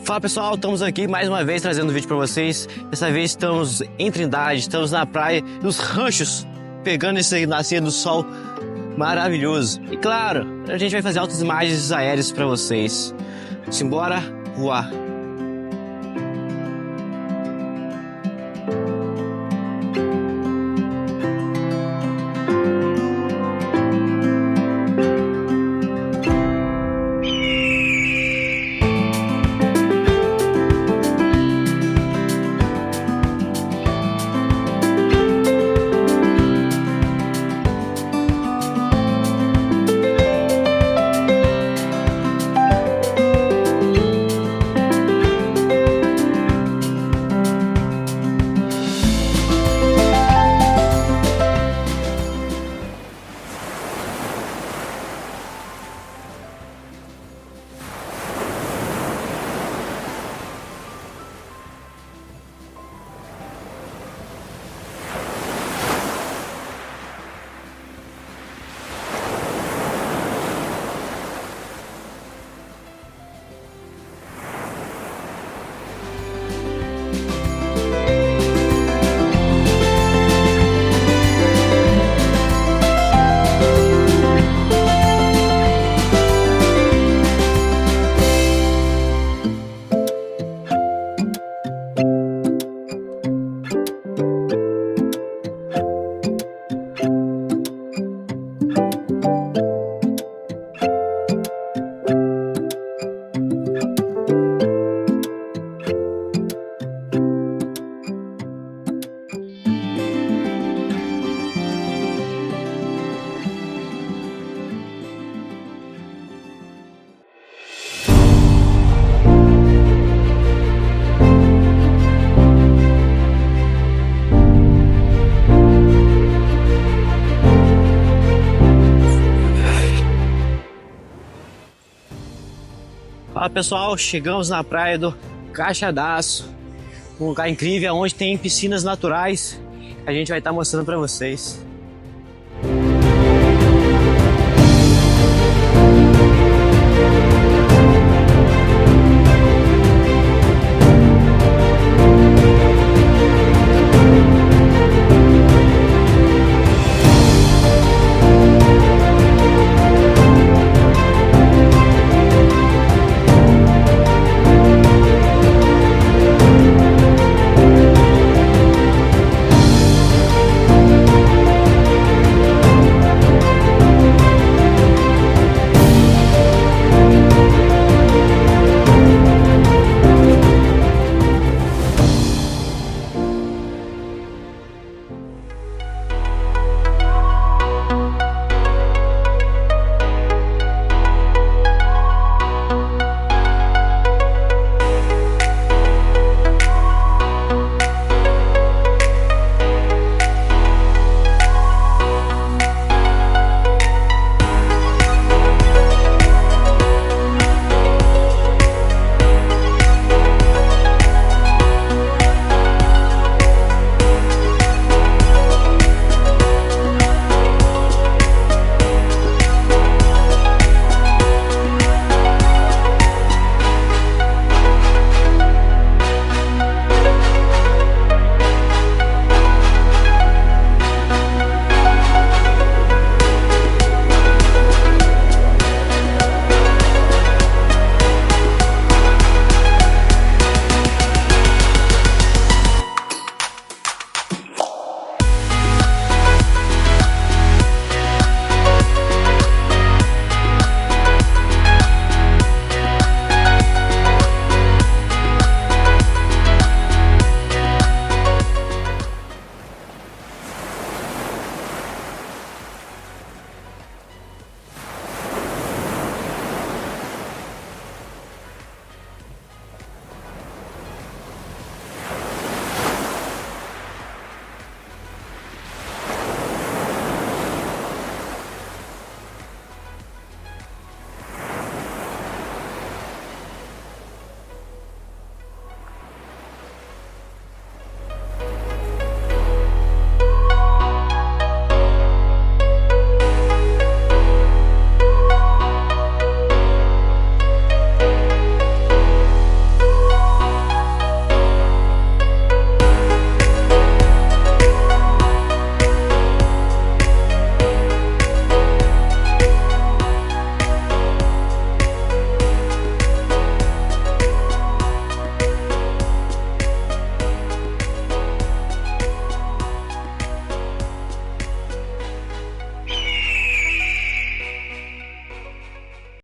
Fala pessoal, estamos aqui mais uma vez trazendo um vídeo para vocês. Dessa vez estamos em Trindade, estamos na praia dos ranchos, pegando esse nascer do sol maravilhoso. E claro, a gente vai fazer altas imagens aéreas para vocês. Simbora voar! Fala pessoal, chegamos na praia do Caixadaço, um lugar incrível onde tem piscinas naturais. A gente vai estar mostrando para vocês.